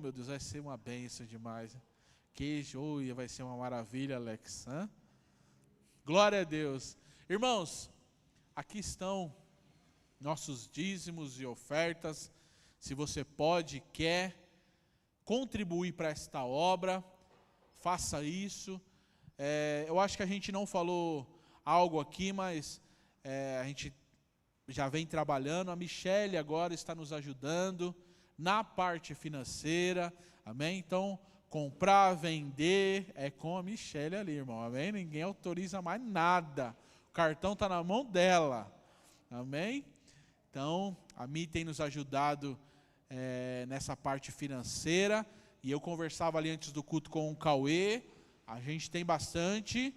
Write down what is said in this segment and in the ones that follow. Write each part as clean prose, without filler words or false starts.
meu Deus, vai ser uma bênção demais. Queijo, vai ser uma maravilha, Alex. Glória a Deus. Irmãos, aqui estão nossos dízimos e ofertas. Se você pode, quer contribuir para esta obra, faça isso. Eu acho que a gente não falou algo aqui, mas a gente já vem trabalhando. A Michele agora está nos ajudando na parte financeira, amém? Então, comprar, vender, é com a Michele ali, irmão, amém? Ninguém autoriza mais nada, o cartão está na mão dela, amém? Então, a Mi tem nos ajudado nessa parte financeira, e eu conversava ali antes do culto com o Cauê, a gente tem bastante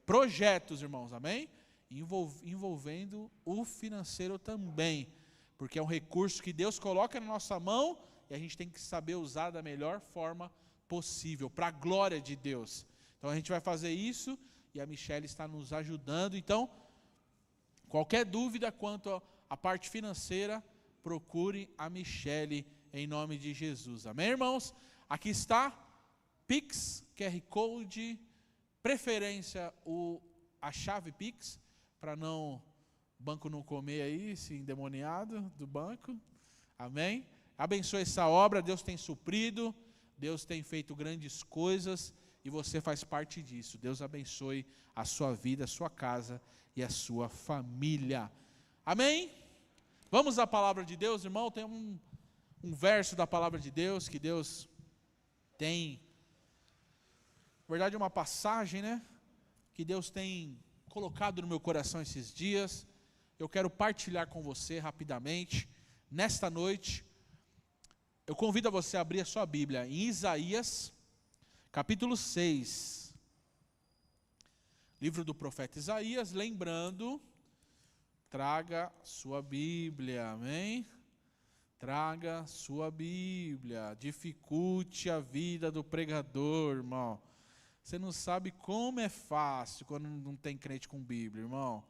projetos, irmãos, amém? Envolvendo o financeiro também, porque é um recurso que Deus coloca na nossa mão, e a gente tem que saber usar da melhor forma possível, para a glória de Deus. Então a gente vai fazer isso, e a Michele está nos ajudando. Então, qualquer dúvida quanto à parte financeira, procure a Michele em nome de Jesus. Amém, irmãos? Aqui está, Pix, QR Code, preferência a chave Pix, para o banco não comer aí, esse endemoniado do banco. Amém? Abençoe essa obra, Deus tem suprido, Deus tem feito grandes coisas, e você faz parte disso. Deus abençoe a sua vida, a sua casa e a sua família. Amém? Vamos à palavra de Deus, irmão. Tem um verso da palavra de Deus, que Deus tem, na verdade, uma passagem, né? Que Deus tem colocado no meu coração esses dias. Eu quero partilhar com você rapidamente. Nesta noite, eu convido a você a abrir a sua Bíblia em Isaías, capítulo 6. Livro do profeta Isaías, lembrando, traga sua Bíblia, amém? Traga sua Bíblia, dificulte a vida do pregador, irmão. Você não sabe como é fácil quando não tem crente com Bíblia, irmão.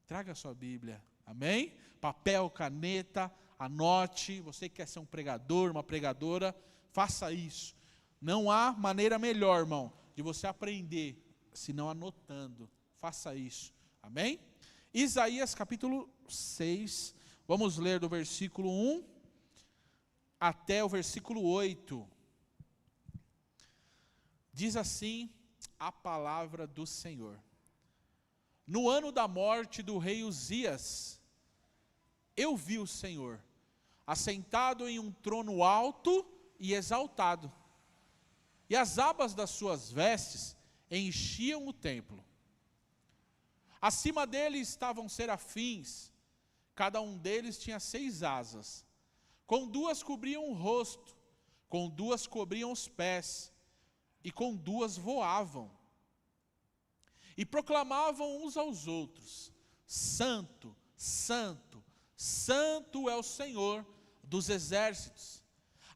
Traga a sua Bíblia, amém? Papel, caneta, anote. Você que quer ser um pregador, uma pregadora, faça isso. Não há maneira melhor, irmão, de você aprender, senão anotando. Faça isso, amém? Isaías capítulo 6, vamos ler do versículo 1 até o versículo 8. Diz assim a palavra do Senhor. No ano da morte do rei Uzias, eu vi o Senhor, assentado em um trono alto e exaltado, e as abas das suas vestes enchiam o templo. Acima dele estavam serafins, cada um deles tinha 6 asas, com 2 cobriam o rosto, com 2 cobriam os pés, e com 2 voavam, e proclamavam uns aos outros: Santo, Santo, Santo é o Senhor dos exércitos,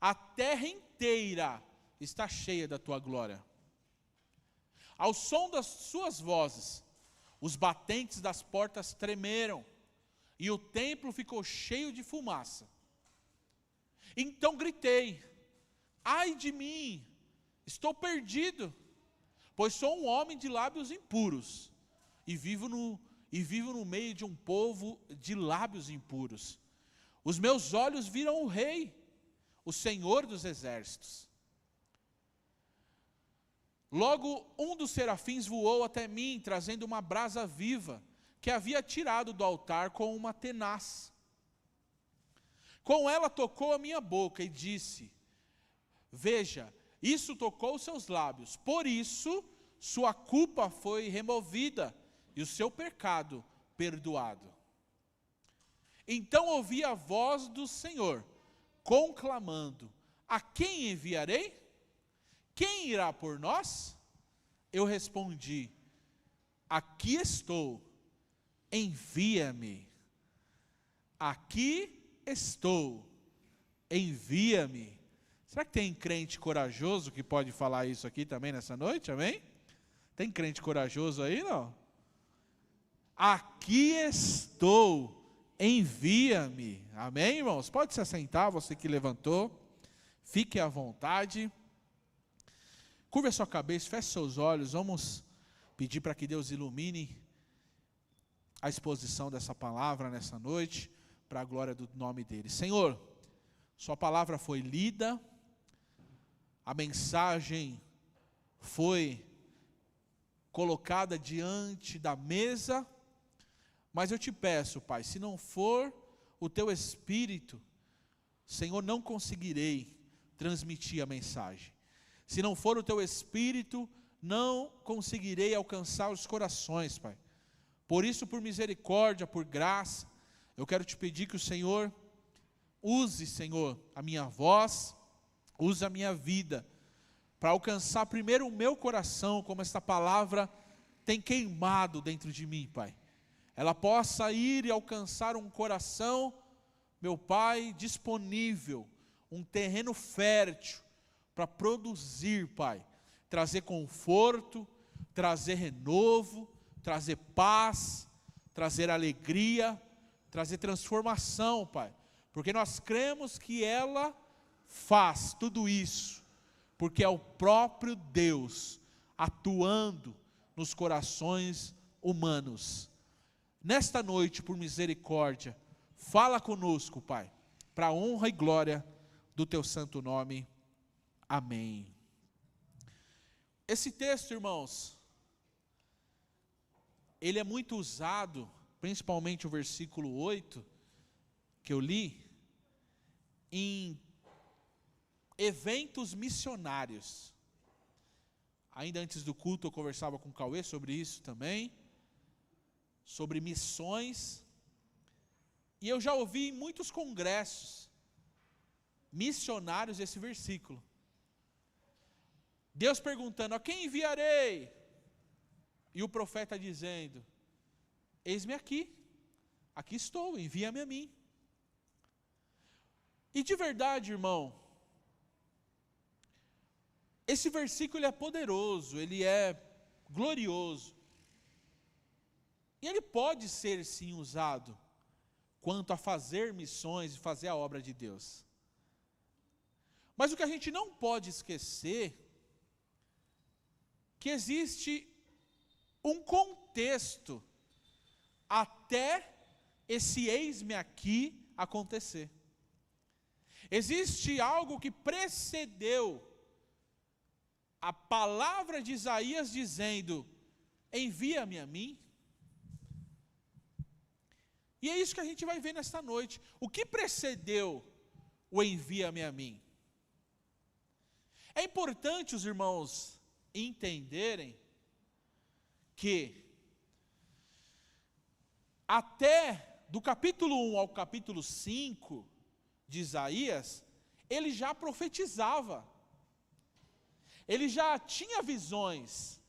a terra inteira está cheia da tua glória. Ao som das suas vozes, os batentes das portas tremeram, e o templo ficou cheio de fumaça. Então gritei: ai de mim, estou perdido, pois sou um homem de lábios impuros, e vivo no meio de um povo de lábios impuros. Os meus olhos viram o Rei, o Senhor dos exércitos. Logo um dos serafins voou até mim, trazendo uma brasa viva, que havia tirado do altar com uma tenaz. Com ela tocou a minha boca e disse: veja, isso tocou os seus lábios, por isso sua culpa foi removida e o seu pecado perdoado. Então ouvi a voz do Senhor, conclamando: a quem enviarei? Quem irá por nós? Eu respondi: aqui estou, envia-me. Aqui estou, envia-me. Será que tem crente corajoso que pode falar isso aqui também nessa noite, amém? Tem crente corajoso aí, não? Aqui estou, envia-me, amém, irmãos? Pode se assentar, você que levantou. Fique à vontade. Curva a sua cabeça, feche seus olhos. Vamos pedir para que Deus ilumine a exposição dessa palavra nessa noite, para a glória do nome dele. Senhor, sua palavra foi lida, a mensagem foi colocada diante da mesa, mas eu te peço, Pai, se não for o teu Espírito, Senhor, não conseguirei transmitir a mensagem. Se não for o teu Espírito, não conseguirei alcançar os corações, Pai. Por isso, por misericórdia, por graça, eu quero te pedir que o Senhor use, Senhor, a minha voz, use a minha vida, para alcançar primeiro o meu coração, como esta palavra tem queimado dentro de mim, Pai. Ela possa ir e alcançar um coração, meu Pai, disponível, um terreno fértil, para produzir, Pai, trazer conforto, trazer renovo, trazer paz, trazer alegria, trazer transformação, Pai. Porque nós cremos que ela faz tudo isso, porque é o próprio Deus atuando nos corações humanos. Nesta noite, por misericórdia, fala conosco, Pai, para a honra e glória do teu santo nome. Amém. Esse texto, irmãos, ele é muito usado, principalmente o versículo 8, que eu li, em eventos missionários. Ainda antes do culto eu conversava com o Cauê sobre isso também, sobre missões, e eu já ouvi em muitos congressos missionários esse versículo. Deus perguntando: a quem enviarei? E o profeta dizendo: eis-me aqui estou, envia-me a mim. E de verdade, irmão, esse versículo é poderoso, ele é glorioso, e ele pode ser sim usado quanto a fazer missões e fazer a obra de Deus. Mas o que a gente não pode esquecer, que existe um contexto até esse eis-me aqui acontecer. Existe algo que precedeu a palavra de Isaías dizendo: envia-me a mim. E é isso que a gente vai ver nesta noite. O que precedeu o envia-me a mim? É importante os irmãos entenderem que até do capítulo 1 ao capítulo 5 de Isaías, ele já profetizava, ele já tinha visões,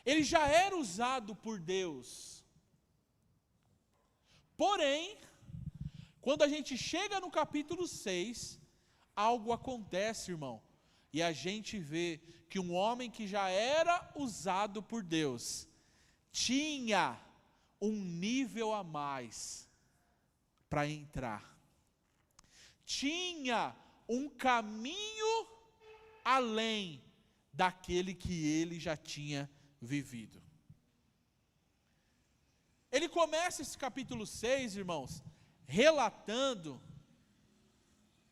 ele já era usado por Deus. Porém, quando a gente chega no capítulo 6, algo acontece, irmão, e a gente vê que um homem que já era usado por Deus, tinha um nível a mais para entrar, tinha um caminho além daquele que ele já tinha vivido. Ele começa esse capítulo 6, irmãos, relatando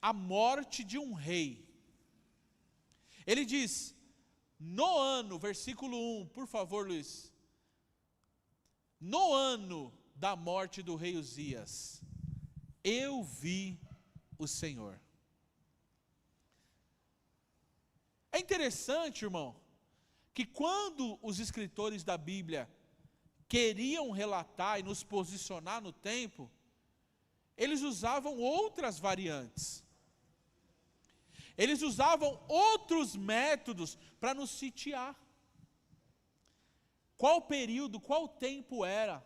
a morte de um rei. Ele diz, no ano, versículo 1, por favor, Luiz. No ano da morte do rei Uzias, eu vi o Senhor. É interessante, irmão, que quando os escritores da Bíblia queriam relatar e nos posicionar no tempo, eles usavam outras variantes. Eles usavam outros métodos para nos sitiar. Qual período, qual tempo era?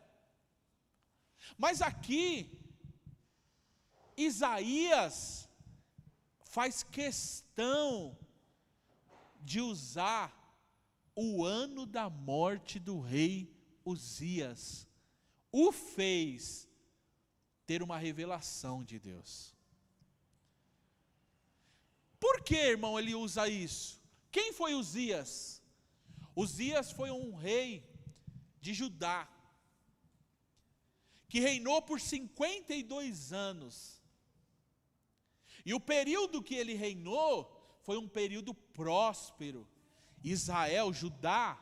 Mas aqui, Isaías faz questão de usar o ano da morte do rei Uzias. O fez ter uma revelação de Deus. que, irmão, ele usa isso? Quem foi Uzias? Uzias foi um rei de Judá, que reinou por 52 anos. E o período que ele reinou foi um período próspero. Israel, Judá,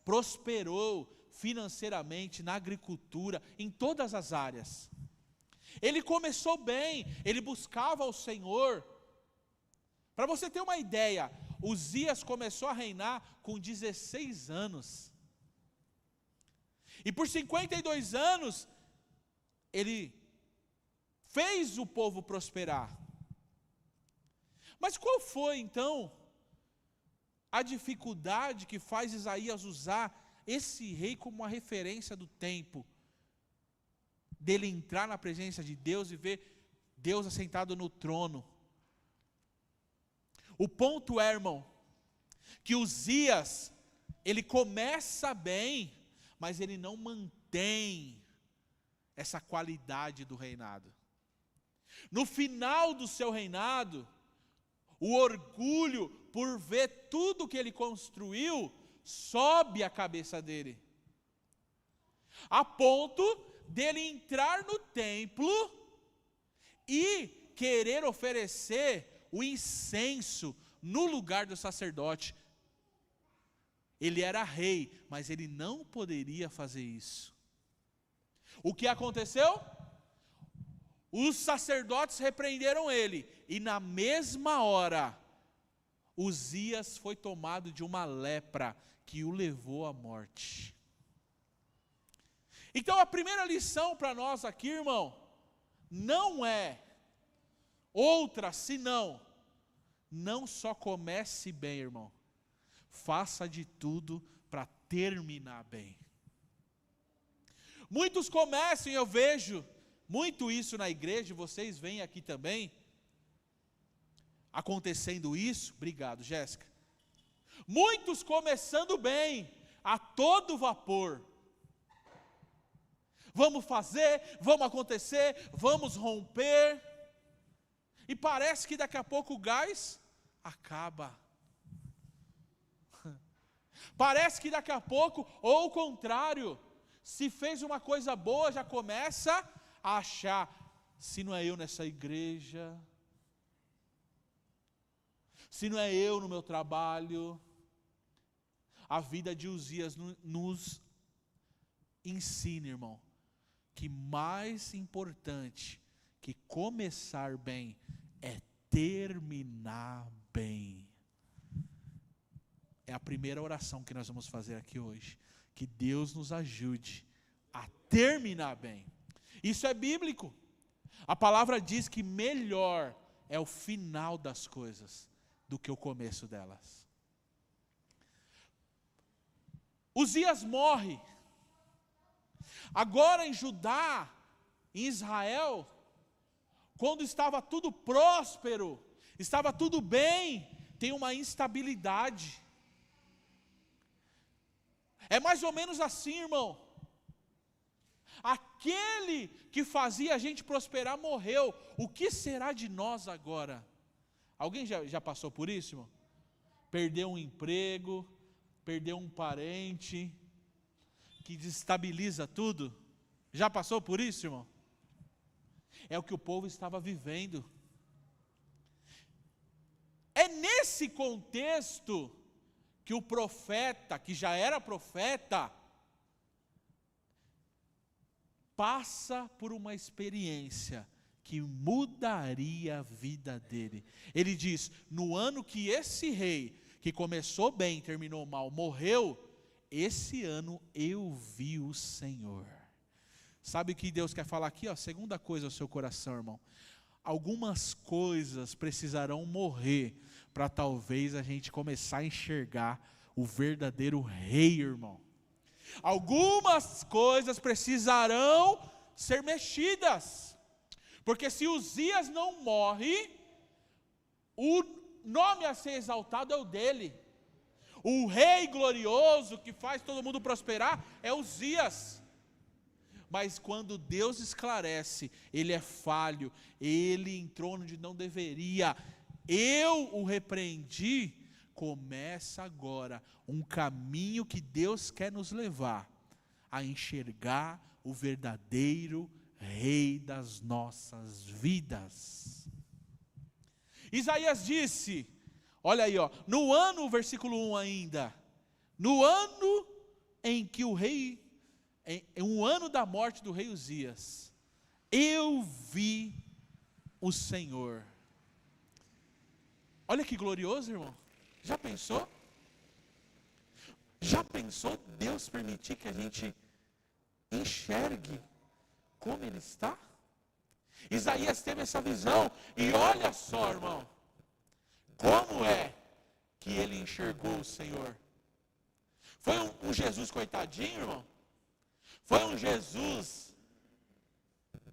prosperou financeiramente, na agricultura, em todas as áreas. Ele começou bem, ele buscava o Senhor. Para você ter uma ideia, Uzias começou a reinar com 16 anos. E por 52 anos, ele fez o povo prosperar. Mas qual foi então a dificuldade que faz Isaías usar esse rei como uma referência do tempo? Dele entrar na presença de Deus e ver Deus assentado no trono. O ponto é, irmão, que Uzias, ele começa bem, mas ele não mantém essa qualidade do reinado. No final do seu reinado, o orgulho por ver tudo que ele construiu, sobe a cabeça dele. A ponto dele entrar no templo e querer oferecer o incenso no lugar do sacerdote. Ele era rei, mas ele não poderia fazer isso. O que aconteceu? Os sacerdotes repreenderam ele, e na mesma hora, Uzias foi tomado de uma lepra que o levou à morte. Então a primeira lição para nós aqui, irmão, não é outra senão, não só comece bem, irmão, faça de tudo para terminar bem. Muitos começam, e eu vejo muito isso na igreja, vocês veem aqui também, acontecendo isso. Obrigado, Jéssica. Muitos começando bem, a todo vapor. Vamos fazer, vamos acontecer, vamos romper. E parece que daqui a pouco o gás acaba. Parece que daqui a pouco, ou o contrário, se fez uma coisa boa, já começa a achar, se não é eu nessa igreja, se não é eu no meu trabalho. A vida de Uzias nos ensina, irmão, que mais importante que começar bem é terminar bem. É a primeira oração que nós vamos fazer aqui hoje. Que Deus nos ajude a terminar bem. Isso é bíblico. A palavra diz que melhor é o final das coisas do que o começo delas. Uzias morre. Agora em Judá, em Israel, quando estava tudo próspero, estava tudo bem, tem uma instabilidade. É mais ou menos assim, irmão. Aquele que fazia a gente prosperar morreu. O que será de nós agora? Alguém já passou por isso, irmão? Perdeu um emprego, perdeu um parente, que desestabiliza tudo. Já passou por isso, irmão? É o que o povo estava vivendo. É nesse contexto que o profeta, que já era profeta, passa por uma experiência que mudaria a vida dele. Ele diz: no ano que esse rei, que começou bem, terminou mal, morreu, esse ano eu vi o Senhor. Sabe o que Deus quer falar aqui? Segunda coisa ao seu coração, irmão. Algumas coisas precisarão morrer para talvez a gente começar a enxergar o verdadeiro rei, irmão. Algumas coisas precisarão ser mexidas, porque se Uzias não morre, o nome a ser exaltado é o dele. O rei glorioso que faz todo mundo prosperar é Uzias. Mas quando Deus esclarece, ele é falho, ele entrou onde não deveria, eu o repreendi. Começa agora um caminho que Deus quer nos levar a enxergar o verdadeiro Rei das nossas vidas. Isaías disse, olha aí, no ano, versículo 1 ainda, no ano em que o rei, em um ano da morte do rei Uzias, eu vi o Senhor. Olha que glorioso, irmão. Já pensou? Já pensou Deus permitir que a gente enxergue como Ele está? Isaías teve essa visão, e olha só, irmão, como é que ele enxergou o Senhor? Foi um Jesus coitadinho, irmão? Foi um Jesus,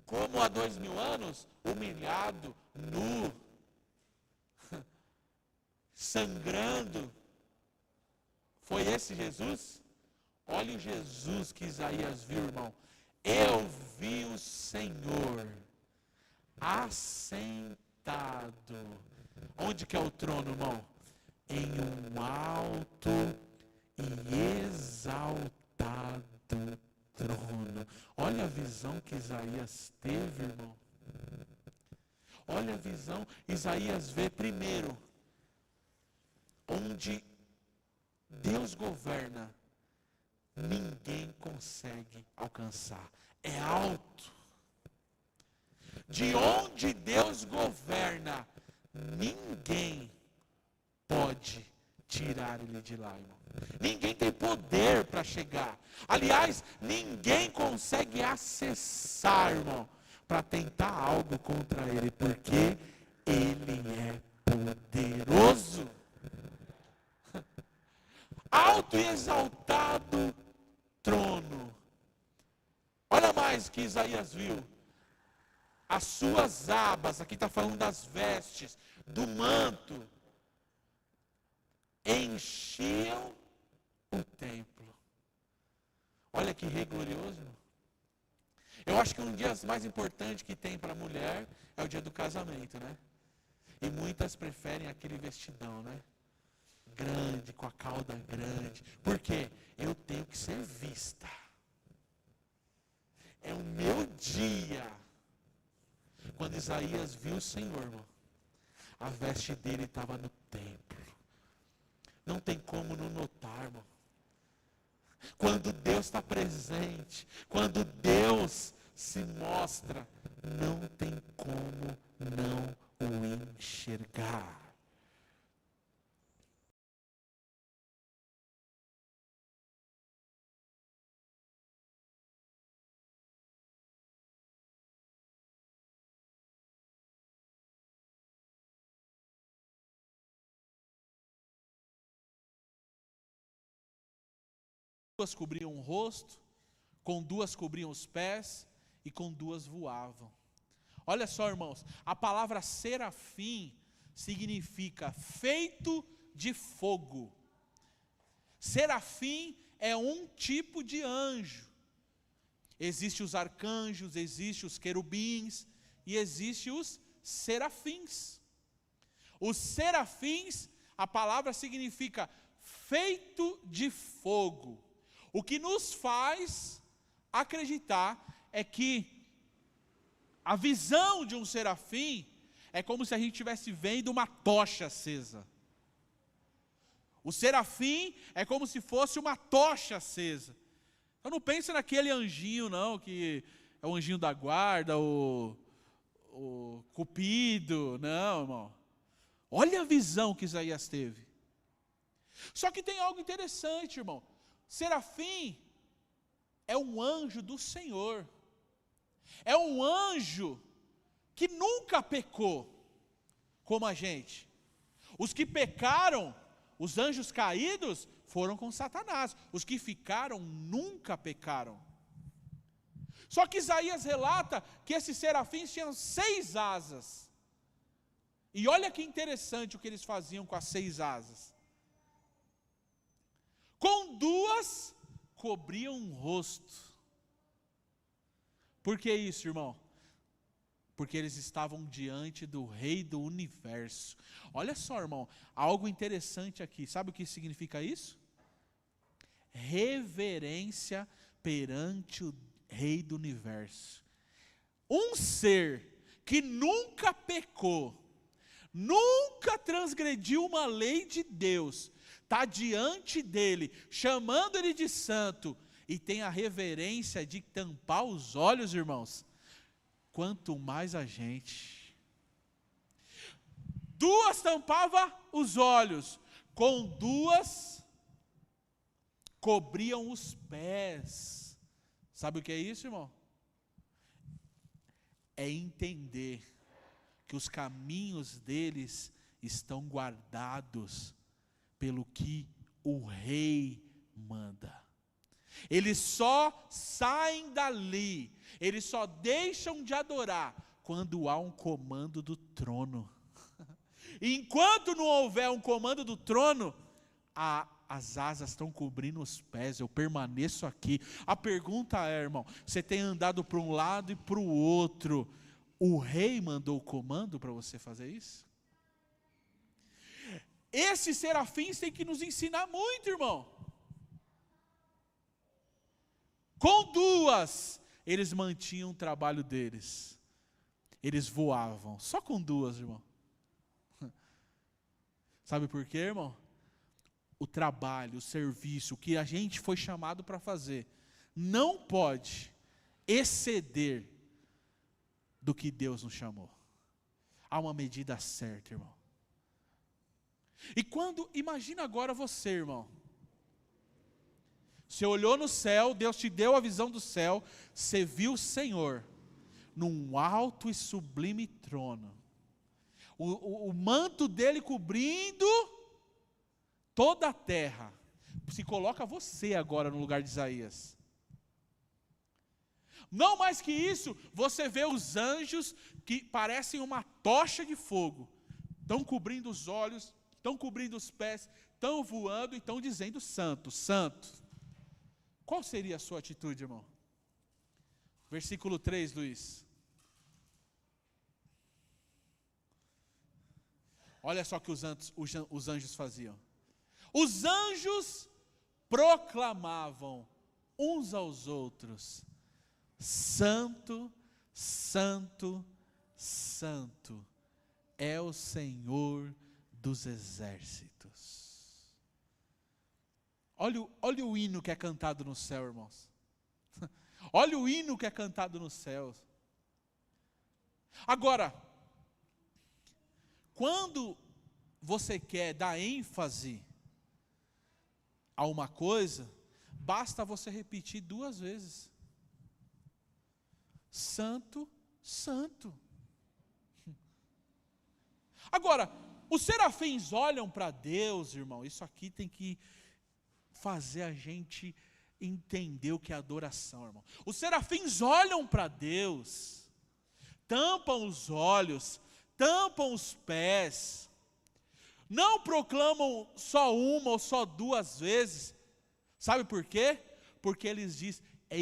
como há 2000 anos, humilhado, nu, sangrando? Foi esse Jesus? Olha o Jesus que Isaías viu, irmão. Eu vi o Senhor assentado. Onde que é o trono, irmão? Em um alto e exaltado trono. Olha a visão que Isaías teve, irmão. Olha a visão. Isaías vê primeiro onde Deus governa, ninguém consegue alcançar. É alto. De onde Deus governa, ninguém pode tirar ele de lá, irmão. Ninguém tem poder para chegar. Aliás, ninguém consegue acessar, irmão, para tentar algo contra ele, porque ele é poderoso. Alto e exaltado trono. Olha mais que Isaías viu. As suas abas, aqui está falando das vestes, do manto, enchiam o templo. Olha que rei glorioso. Eu acho que um dia mais importante que tem para a mulher é o dia do casamento, né? E muitas preferem aquele vestidão, né? Grande, com a cauda grande. Por quê? Eu tenho que ser vista. É o meu dia. Quando Isaías viu o Senhor, irmão, a veste dele estava no templo. Não tem como não notar, irmão. Quando Deus está presente, quando Deus se mostra, não tem como não o enxergar. Duas cobriam o rosto, com duas cobriam os pés e com duas voavam. Olha só, irmãos, a palavra serafim significa feito de fogo. Serafim é um tipo de anjo. Existem os arcanjos, existem os querubins e existem os serafins. Os serafins, a palavra significa feito de fogo. O que nos faz acreditar é que a visão de um serafim é como se a gente estivesse vendo uma tocha acesa. O serafim é como se fosse uma tocha acesa. Então não pense naquele anjinho não, que é o anjinho da guarda, o Cupido, não, irmão. Olha a visão que Isaías teve. Só que tem algo interessante, irmão. Serafim é um anjo do Senhor. É um anjo que nunca pecou, como a gente. Os que pecaram, os anjos caídos, foram com Satanás. Os que ficaram nunca pecaram. Só que Isaías relata que esses serafins tinham 6 asas. E olha que interessante o que eles faziam com as 6 asas. Com 2 cobriam o rosto. Por que isso, irmão? Porque eles estavam diante do Rei do Universo. Olha só, irmão, algo interessante aqui. Sabe o que significa isso? Reverência perante o Rei do Universo. Um ser que nunca pecou, nunca transgrediu uma lei de Deus, está diante dele, chamando ele de santo, e tem a reverência de tampar os olhos, irmãos. Quanto mais a gente. Duas tampava os olhos, com duas cobriam os pés. Sabe o que é isso, irmão? É entender que os caminhos deles estão guardados pelo que o rei manda. Eles só saem dali, eles só deixam de adorar quando há um comando do trono. E enquanto não houver um comando do trono, as asas estão cobrindo os pés, eu permaneço aqui. A pergunta é, irmão, você tem andado para um lado e para o outro, o rei mandou o comando para você fazer isso? Esses serafins têm que nos ensinar muito, irmão. Com duas, eles mantinham o trabalho deles. Eles voavam, só com duas, irmão. Sabe por quê, irmão? O trabalho, o serviço, o que a gente foi chamado para fazer, não pode exceder do que Deus nos chamou. Há uma medida certa, irmão. E imagina agora você, irmão. Você olhou no céu, Deus te deu a visão do céu, você viu o Senhor, num alto e sublime trono. O manto dele cobrindo toda a terra. Se coloca você agora no lugar de Isaías. Não mais que isso, você vê os anjos que parecem uma tocha de fogo. Estão cobrindo os olhos, estão cobrindo os pés, estão voando e estão dizendo santo, santo. Qual seria a sua atitude, irmão? Versículo 3, Luiz. Olha só o que os anjos faziam. Os anjos proclamavam uns aos outros: santo, santo, santo é o Senhor dos exércitos. Olha o hino que é cantado no céu, irmãos. Olha o hino que é cantado nos céus. Agora, quando você quer dar ênfase a uma coisa, basta você repetir 2 vezes. Santo, santo. Agora, os serafins olham para Deus, irmão. Isso aqui tem que fazer a gente entender o que é adoração, irmão. Os serafins olham para Deus, tampam os olhos, tampam os pés, não proclamam só uma ou só 2 vezes. Sabe por quê? Porque eles dizem: é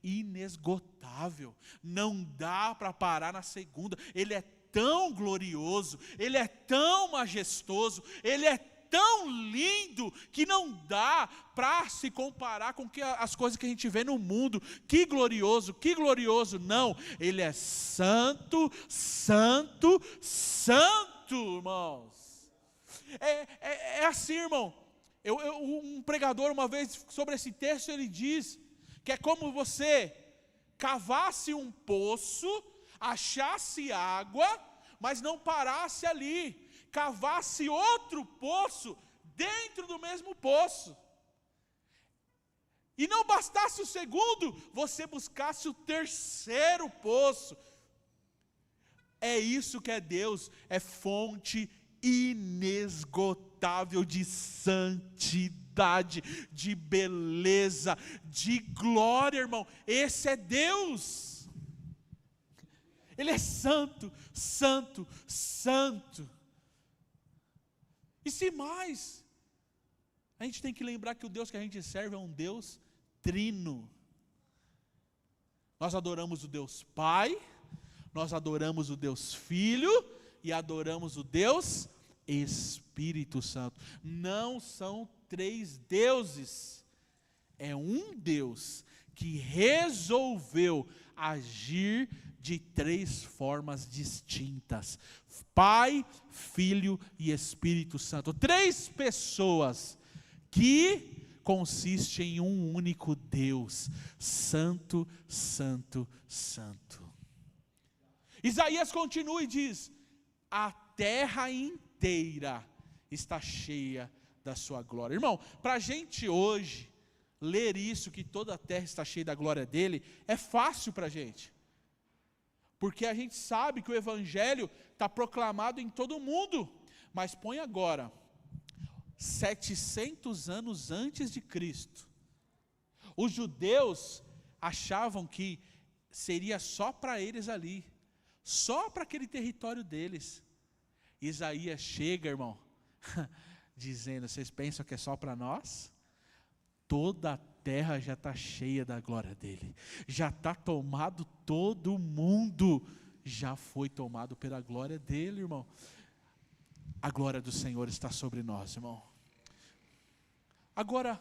inesgotável, não dá para parar na segunda. Ele é tão glorioso, ele é tão majestoso, ele é tão lindo, que não dá para se comparar com as coisas que a gente vê no mundo. Que glorioso, não. Ele é santo, santo, santo, irmãos. É assim, irmão. Um pregador uma vez sobre esse texto, ele diz que é como você cavasse um poço, achasse água, mas não parasse ali, cavasse outro poço dentro do mesmo poço. E não bastasse o segundo, você buscasse o terceiro poço. É isso que é Deus, é fonte inesgotável de santidade, de beleza, de glória, irmão. Esse é Deus. Ele é santo, santo, santo. E se mais, a gente tem que lembrar que o Deus que a gente serve é um Deus trino. Nós adoramos o Deus Pai, Nós adoramos o Deus Filho e adoramos o Deus Espírito Santo. Não são 3 deuses, é um Deus que resolveu agir de 3 formas distintas: Pai, Filho e Espírito Santo. 3 pessoas que consistem em um único Deus, Santo, Santo, Santo. Isaías continua e diz: a terra inteira está cheia da sua glória. Irmão, para a gente hoje ler isso, que toda a terra está cheia da glória dele, é fácil para a gente, porque a gente sabe que o evangelho está proclamado em todo o mundo. Mas põe agora, 700 anos antes de Cristo, os judeus achavam que seria só para eles ali, só para aquele território deles. Isaías chega, irmão, dizendo: vocês pensam que é só para nós? Toda a terra já está cheia da glória dele, já está tomado, todo mundo já foi tomado pela glória dele, irmão. A glória do Senhor está sobre nós, irmão. Agora,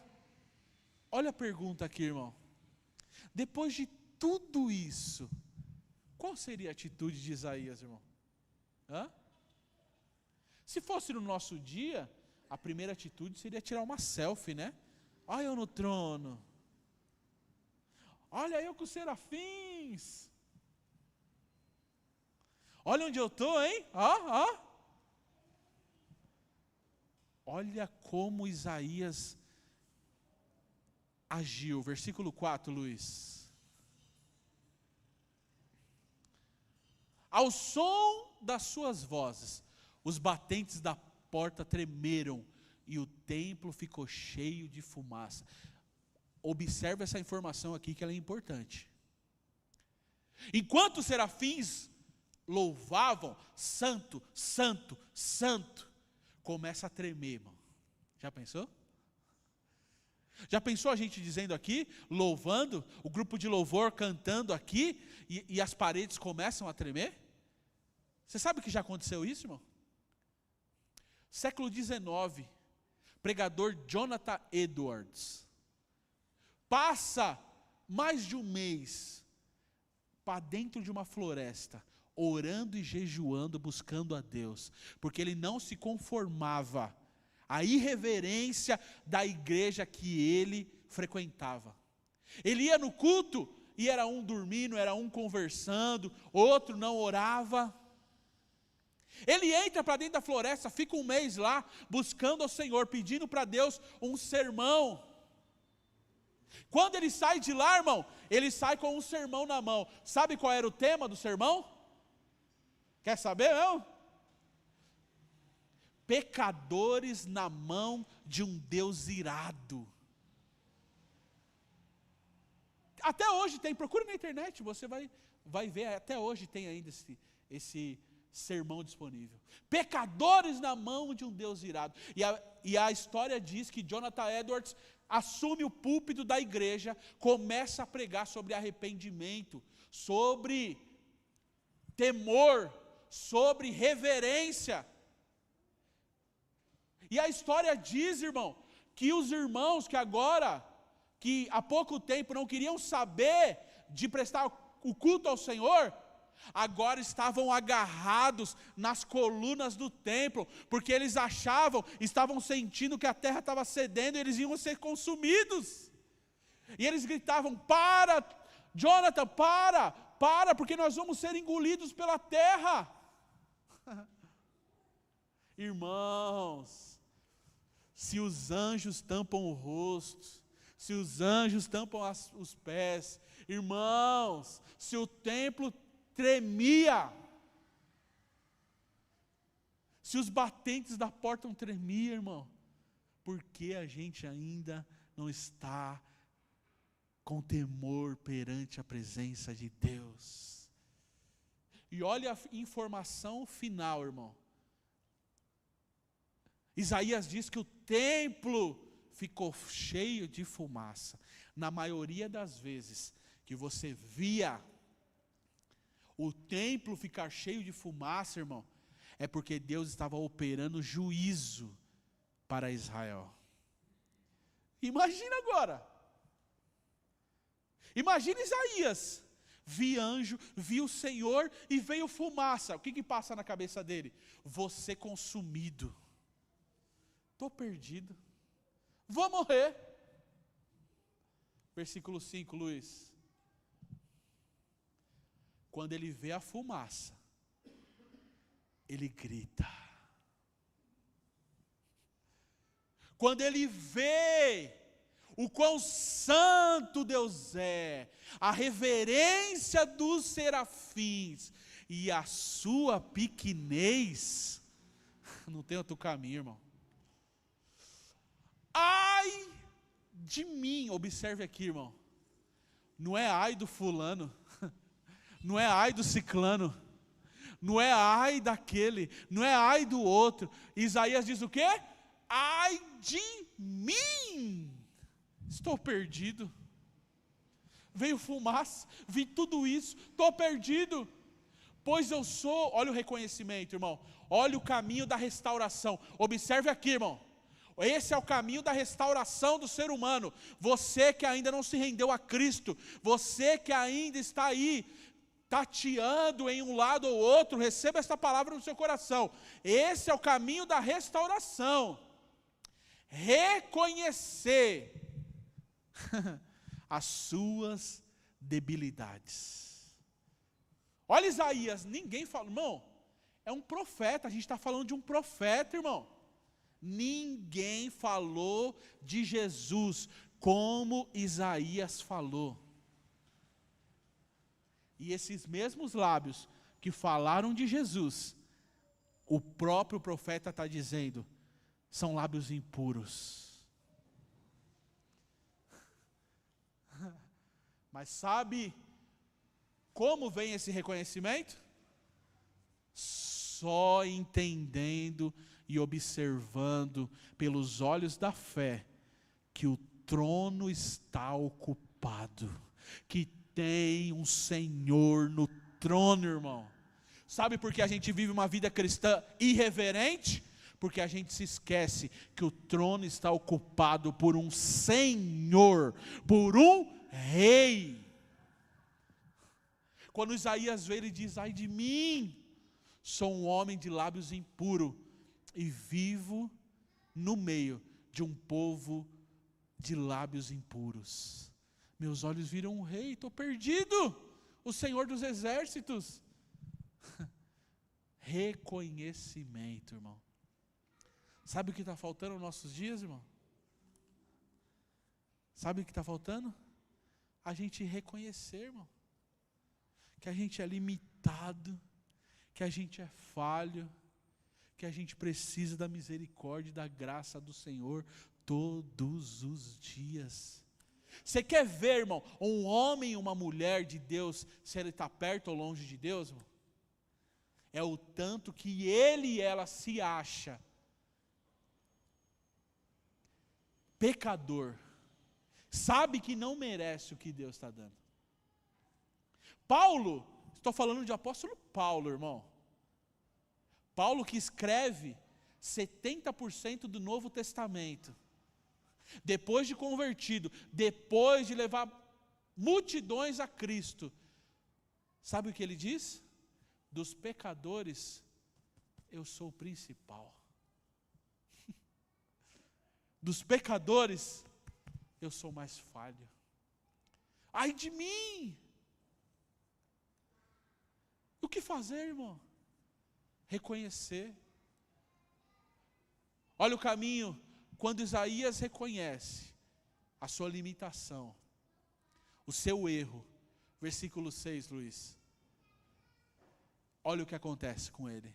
olha a pergunta aqui, irmão. Depois de tudo isso, qual seria a atitude de Isaías, irmão? Se fosse no nosso dia, a primeira atitude seria tirar uma selfie, né? Olha eu no trono, olha eu com os serafins, olha onde eu estou, hein? Olha como Isaías agiu. Versículo 4, Luiz. Ao som das suas vozes, os batentes da porta tremeram e o templo ficou cheio de fumaça. Observe essa informação aqui, que ela é importante. Enquanto os serafins louvavam, santo, santo, santo, começa a tremer, irmão. Já pensou? Já pensou a gente dizendo aqui, louvando, o grupo de louvor cantando aqui, e as paredes começam a tremer? Você sabe que já aconteceu isso, irmão? Século XIX, pregador Jonathan Edwards passa mais de um mês para dentro de uma floresta, orando e jejuando, buscando a Deus, porque ele não se conformava à irreverência da igreja que ele frequentava. Ele ia no culto e era um dormindo, era um conversando, outro não orava. Ele entra para dentro da floresta, fica um mês lá, buscando ao Senhor, pedindo para Deus um sermão. Quando ele sai de lá, irmão, ele sai com um sermão na mão. Sabe qual era o tema do sermão? Quer saber, não? Pecadores na mão de um Deus irado. Até hoje tem, procura na internet, você vai ver, até hoje tem ainda esse sermão disponível. Pecadores na mão de um Deus irado. E a história diz que Jonathan Edwards assume o púlpito da igreja, começa a pregar sobre arrependimento, sobre temor, sobre reverência. E a história diz, irmão, que os irmãos que há pouco tempo não queriam saber de prestar o culto ao Senhor, agora estavam agarrados nas colunas do templo, porque eles estavam sentindo que a terra estava cedendo e eles iam ser consumidos. E eles gritavam: para, Jonathan, para, porque nós vamos ser engolidos pela terra. Irmãos, se os anjos tampam o rosto, se os anjos tampam os pés, irmãos, se o templo tremia, se os batentes da porta não tremiam, irmão, por que a gente ainda não está com temor perante a presença de Deus? E olha a informação final, irmão. Isaías diz que o templo ficou cheio de fumaça. Na maioria das vezes que você via O templo ficar cheio de fumaça, irmão, é porque Deus estava operando juízo para Israel. Imagina agora. Imagina Isaías. Vi anjo, vi o Senhor e veio fumaça. O que passa na cabeça dele? Você consumido. Estou perdido. Vou morrer. Versículo 5, Luiz. Quando ele vê a fumaça, ele grita. Quando ele vê o quão santo Deus é, a reverência dos serafins e a sua pequenez, não tem outro caminho, irmão. Ai de mim, observe aqui, irmão, não é ai do fulano, não é ai do ciclano, não é ai daquele, não é ai do outro. Isaías diz o quê? Ai de mim, estou perdido. Veio fumaça, vi tudo isso, estou perdido. Pois eu sou, olha o reconhecimento, irmão, olha o caminho da restauração. Observe aqui, irmão, esse é o caminho da restauração do ser humano. Você que ainda não se rendeu a Cristo, você que ainda está aí, tateando em um lado ou outro, receba esta palavra no seu coração. Esse é o caminho da restauração. Reconhecer as suas debilidades. Olha Isaías, ninguém fala, irmão, é um profeta, a gente está falando de um profeta, irmão. Ninguém falou de Jesus como Isaías falou. E esses mesmos lábios que falaram de Jesus, o próprio profeta está dizendo, são lábios impuros. Mas sabe como vem esse reconhecimento? Só entendendo e observando pelos olhos da fé que o trono está ocupado, que tem um Senhor no trono, irmão. Sabe por que a gente vive uma vida cristã irreverente? Porque a gente se esquece que o trono está ocupado por um Senhor, por um Rei. Quando Isaías vê, ele diz, ai de mim, sou um homem de lábios impuros, e vivo no meio de um povo de lábios impuros. Meus olhos viram um rei, estou perdido, o Senhor dos exércitos. Reconhecimento, irmão. Sabe o que está faltando nos nossos dias, irmão? Sabe o que está faltando? A gente reconhecer, irmão, que a gente é limitado, que a gente é falho, que a gente precisa da misericórdia e da graça do Senhor todos os dias. Você quer ver, irmão, um homem e uma mulher de Deus, se ele está perto ou longe de Deus, irmão? É o tanto que ele e ela se acha pecador, sabe que não merece o que Deus está dando. Paulo, estou falando de apóstolo Paulo, irmão. Paulo que escreve 70% do Novo Testamento, depois de convertido, depois de levar multidões a Cristo, sabe o que ele diz? Dos pecadores, eu sou o principal. Dos pecadores, eu sou mais falho. Ai de mim! O que fazer, irmão? Reconhecer. Olha o caminho, quando Isaías reconhece a sua limitação, o seu erro. Versículo 6, Luiz. Olha o que acontece com ele.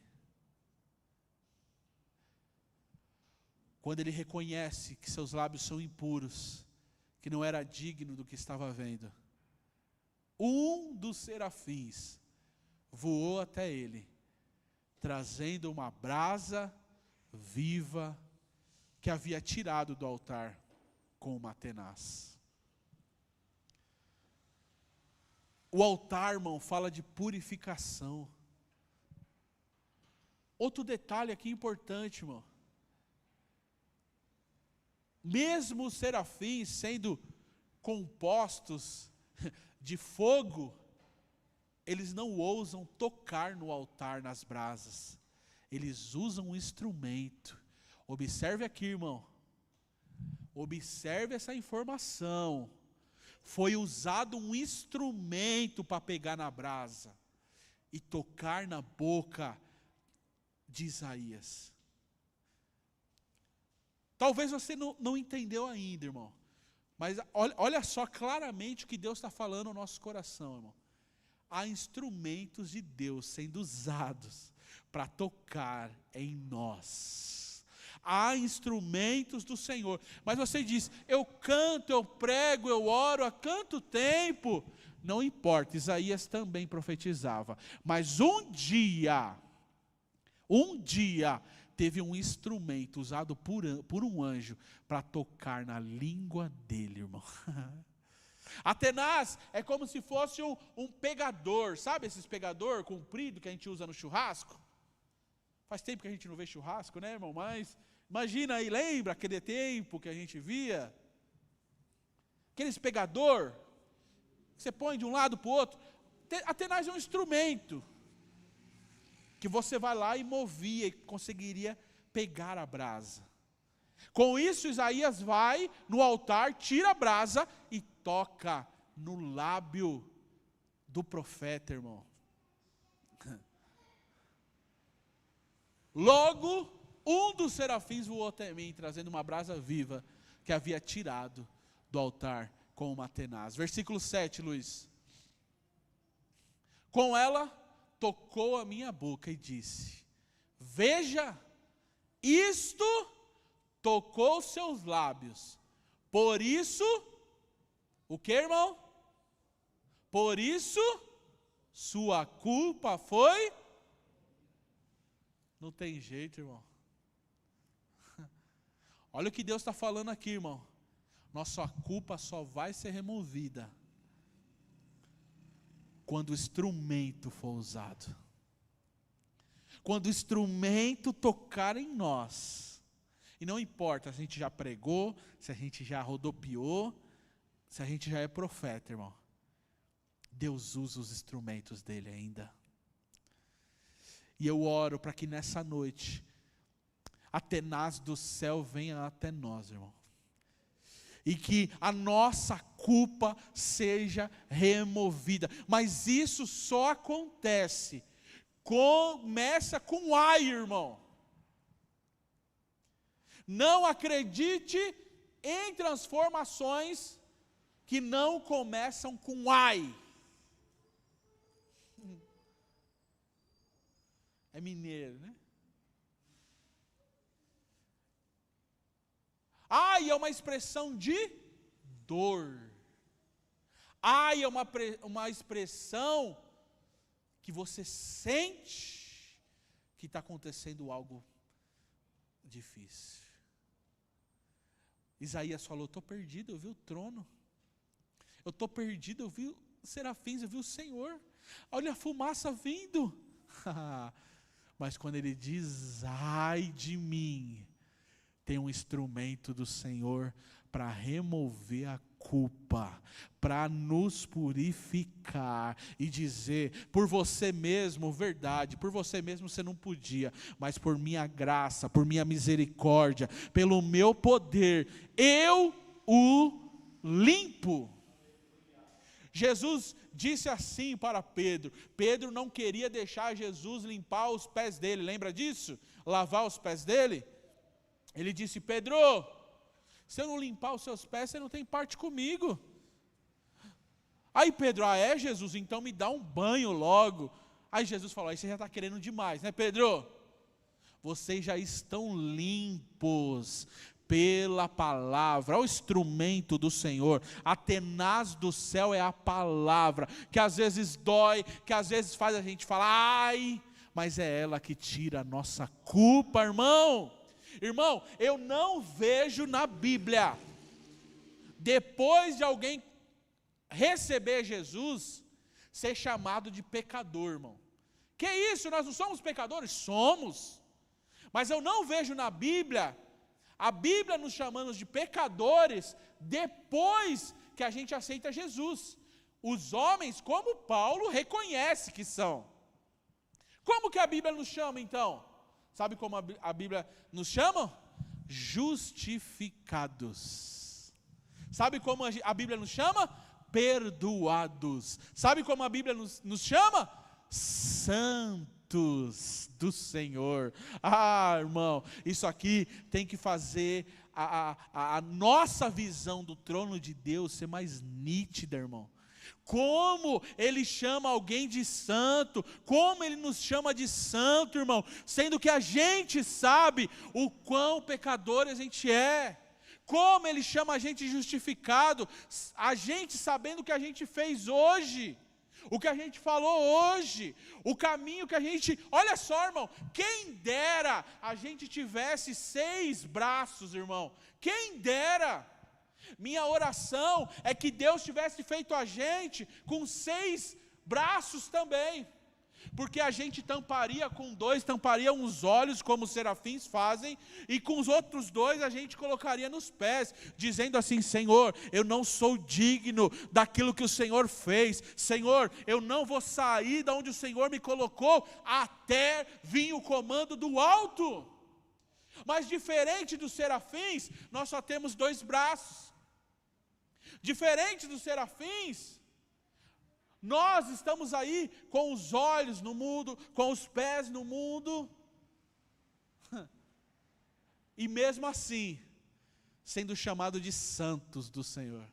Quando ele reconhece que seus lábios são impuros, que não era digno do que estava vendo, um dos serafins voou até ele, trazendo uma brasa viva que havia tirado do altar com uma tenaz. O altar, irmão, fala de purificação. Outro detalhe aqui importante, irmão. Mesmo os serafins sendo compostos de fogo, eles não ousam tocar no altar, nas brasas. Eles usam um instrumento. Observe aqui, irmão. Observe essa informação. Foi usado um instrumento para pegar na brasa e tocar na boca de Isaías. Talvez você não entendeu ainda, irmão. Mas olha só claramente o que Deus está falando no nosso coração, irmão. Há instrumentos de Deus sendo usados para tocar em nós. Há instrumentos do Senhor. Mas você diz, eu canto, eu prego, eu oro há quanto tempo? Não importa, Isaías também profetizava. Mas um dia, teve um instrumento usado por um anjo para tocar na língua dele, irmão. Atenaz é como se fosse um pegador, sabe esses pegador comprido que a gente usa no churrasco? Faz tempo que a gente não vê churrasco, né, irmão? Mas imagina aí, lembra aquele tempo que a gente via? Aqueles pegador, que você põe de um lado para o outro. Atenaz é um instrumento que você vai lá e movia e conseguiria pegar a brasa. Com isso, Isaías vai no altar, tira a brasa e toca no lábio do profeta, irmão. Logo, um dos serafins voou até mim, trazendo uma brasa viva que havia tirado do altar com uma tenaz. Versículo 7, Luiz. Com ela, tocou a minha boca e disse, veja, isto tocou seus lábios, por isso, o que, irmão? Por isso, sua culpa foi? Não tem jeito, irmão. Olha o que Deus está falando aqui, irmão. Nossa culpa só vai ser removida quando o instrumento for usado. Quando o instrumento tocar em nós. E não importa se a gente já pregou, se a gente já rodopiou, se a gente já é profeta, irmão. Deus usa os instrumentos dele ainda. E eu oro para que nessa noite, a tenaz do céu venha até nós, irmão. E que a nossa culpa seja removida. Mas isso só acontece, começa com ai, irmão. Não acredite em transformações que não começam com ai. É mineiro, né? Ai é uma expressão de dor. Ai é uma expressão que você sente que está acontecendo algo difícil. Isaías falou, estou perdido, eu vi o trono. Eu estou perdido, eu vi os serafins, eu vi o Senhor. Olha a fumaça vindo. Mas quando ele diz, ai de mim, tem um instrumento do Senhor para remover a culpa, para nos purificar e dizer, por você mesmo, verdade, por você mesmo você não podia, mas por minha graça, por minha misericórdia, pelo meu poder, eu o limpo. Jesus disse assim para Pedro. Pedro não queria deixar Jesus limpar os pés dele, lembra disso? Lavar os pés dele. Ele disse, Pedro, se eu não limpar os seus pés, você não tem parte comigo. Aí Pedro, é Jesus, então me dá um banho logo. Aí Jesus falou, aí você já está querendo demais, né Pedro? Vocês já estão limpos pela palavra, o instrumento do Senhor, a tenaz do céu é a palavra, que às vezes dói, que às vezes faz a gente falar, ai, mas é ela que tira a nossa culpa, irmão. Irmão, eu não vejo na Bíblia, depois de alguém receber Jesus, ser chamado de pecador, irmão. Que isso, nós não somos pecadores? Somos. Mas eu não vejo na Bíblia, a Bíblia nos chamando de pecadores, depois que a gente aceita Jesus. Os homens, como Paulo, reconhece que são. Como que a Bíblia nos chama, então? Sabe como a Bíblia nos chama? Justificados. Sabe como a Bíblia nos chama? Perdoados. Sabe como a Bíblia nos chama? Santos do Senhor. Ah, irmão, isso aqui tem que fazer a nossa visão do trono de Deus ser mais nítida, irmão. Como Ele chama alguém de santo, como Ele nos chama de santo, irmão, sendo que a gente sabe o quão pecador a gente é. Como Ele chama a gente de justificado, a gente sabendo o que a gente fez hoje, o que a gente falou hoje, o caminho que a gente... Olha só, irmão, quem dera a gente tivesse 6 braços, irmão, quem dera. Minha oração é que Deus tivesse feito a gente com 6 braços também, porque a gente tamparia com 2, tamparia uns olhos como os serafins fazem, e com os outros 2 a gente colocaria nos pés, dizendo assim: Senhor, eu não sou digno daquilo que o Senhor fez, Senhor, eu não vou sair de onde o Senhor me colocou, até vir o comando do alto. Mas diferente dos serafins, nós só temos 2 braços. Diferente dos serafins, nós estamos aí com os olhos no mundo, com os pés no mundo, e mesmo assim, sendo chamado de santos do Senhor.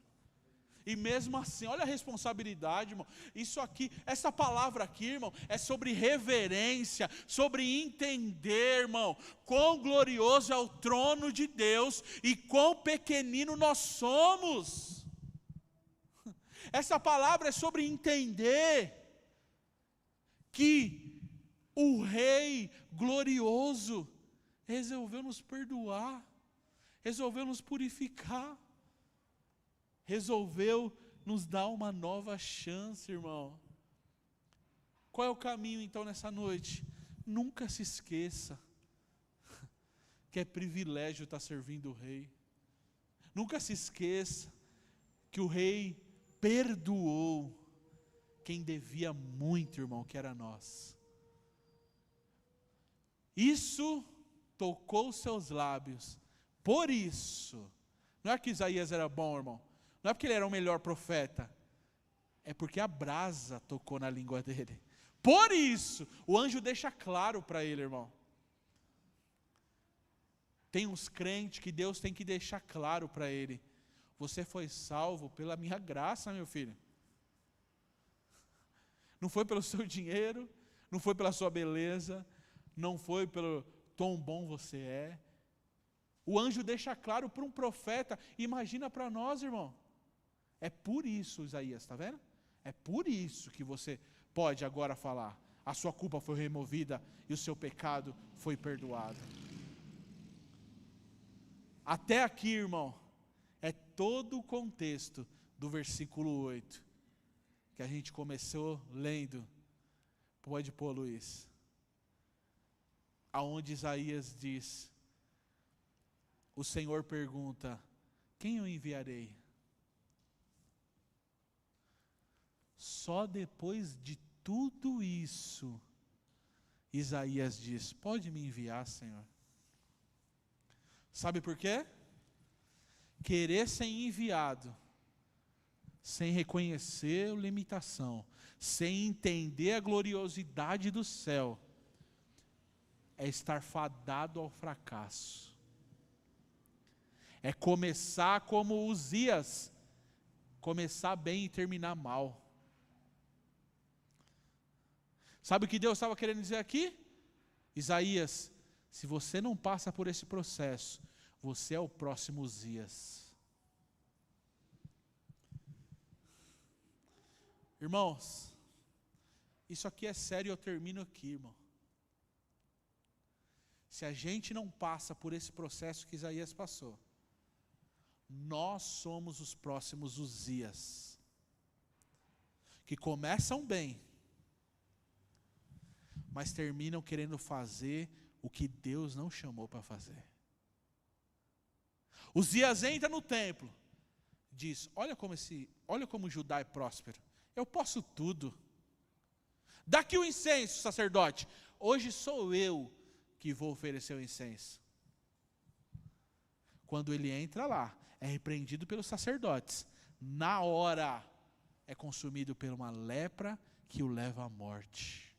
E mesmo assim, olha a responsabilidade, irmão. Isso aqui, essa palavra aqui, irmão, é sobre reverência, sobre entender, irmão, quão glorioso é o trono de Deus e quão pequenino nós somos. Essa palavra é sobre entender que o Rei glorioso resolveu nos perdoar, resolveu nos purificar, resolveu nos dar uma nova chance, irmão. Qual é o caminho então nessa noite? Nunca se esqueça que é privilégio estar servindo o Rei. Nunca se esqueça que o Rei perdoou quem devia muito, irmão, que era nós. Isso tocou seus lábios. Por isso, não é que Isaías era bom, irmão, não é porque ele era o melhor profeta, é porque a brasa tocou na língua dele. Por isso, o anjo deixa claro para ele, irmão. Tem uns crentes que Deus tem que deixar claro para ele: você foi salvo pela minha graça, meu filho. Não foi pelo seu dinheiro, não foi pela sua beleza, não foi pelo tão bom você é. O anjo deixa claro para um profeta, imagina para nós, irmão. É por isso, Isaías, está vendo? É por isso que você pode agora falar: a sua culpa foi removida e o seu pecado foi perdoado. Até aqui, irmão, é todo o contexto do versículo 8, que a gente começou lendo. Pode pôr, Luiz. Aonde Isaías diz, o Senhor pergunta: quem eu enviarei? Só depois de tudo isso, Isaías diz: pode me enviar, Senhor. Sabe por quê? Querer ser enviado, sem reconhecer a limitação, sem entender a gloriosidade do céu, é estar fadado ao fracasso. É começar como Uzias, começar bem e terminar mal. Sabe o que Deus estava querendo dizer aqui? Isaías, se você não passa por esse processo, você é o próximo Uzias. Irmãos, isso aqui é sério e eu termino aqui, irmão. Se a gente não passa por esse processo que Isaías passou, nós somos os próximos Uzias. que começam bem, mas terminam querendo fazer o que Deus não chamou para fazer. Uzias entra no templo, diz: olha como Judá é próspero, eu posso tudo. Dá aqui o incenso, sacerdote. Hoje sou eu que vou oferecer o incenso. Quando ele entra lá, é repreendido pelos sacerdotes. Na hora, é consumido por uma lepra que o leva à morte.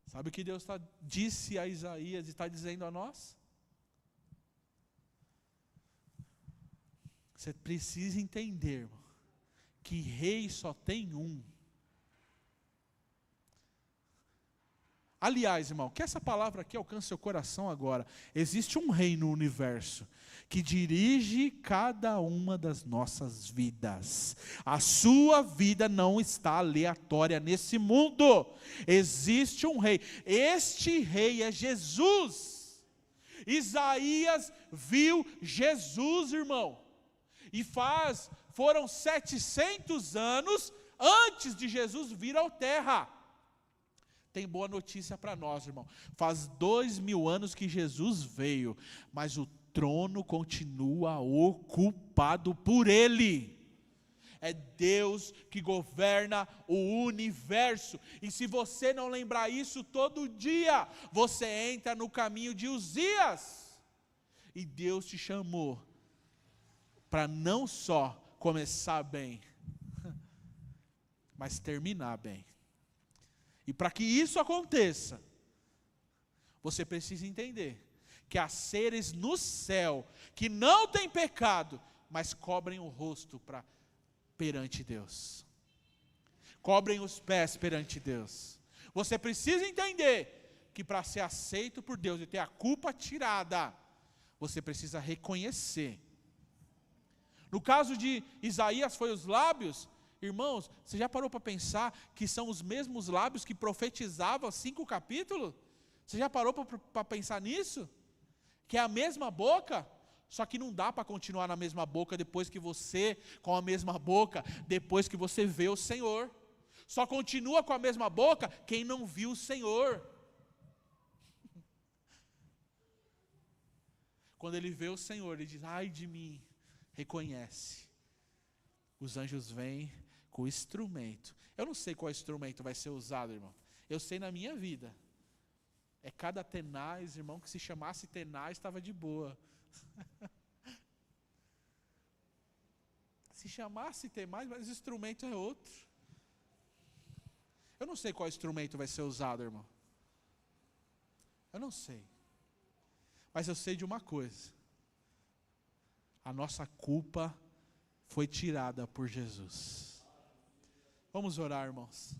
Sabe o que Deus disse a Isaías e está dizendo a nós? Você precisa entender, irmão, que rei só tem um. Aliás, irmão, que essa palavra aqui alcance seu coração agora. Existe um rei no universo que dirige cada uma das nossas vidas. A sua vida não está aleatória nesse mundo. Existe um rei. Este rei é Jesus. Isaías viu Jesus, irmão. E foram 700 anos antes de Jesus vir à terra. Tem boa notícia para nós, irmão. Faz 2000 anos que Jesus veio, mas o trono continua ocupado por Ele. É Deus que governa o universo. E se você não lembrar isso todo dia, você entra no caminho de Uzias. E Deus te chamou para não só começar bem, mas terminar bem. E para que isso aconteça, você precisa entender que há seres no céu que não têm pecado, mas cobrem o rosto perante Deus. Cobrem os pés perante Deus. Você precisa entender que para ser aceito por Deus e ter a culpa tirada, você precisa reconhecer. No caso de Isaías foi os lábios. Irmãos, você já parou para pensar que são os mesmos lábios que profetizavam 5 capítulos? Você já parou para pensar nisso? Que é a mesma boca? Só que não dá para continuar na mesma boca com a mesma boca, depois que você vê o Senhor. Só continua com a mesma boca quem não viu o Senhor. Quando ele vê o Senhor, ele diz: ai de mim, reconhece. Os anjos vêm com o instrumento. Eu não sei qual instrumento vai ser usado, irmão. Eu sei na minha vida. É cada tenaz, irmão, que se chamasse tenaz estava de boa. Se chamasse tenaz, mas o instrumento é outro. Eu não sei qual instrumento vai ser usado, irmão. Eu não sei. Mas eu sei de uma coisa. A nossa culpa foi tirada por Jesus. Vamos orar, irmãos.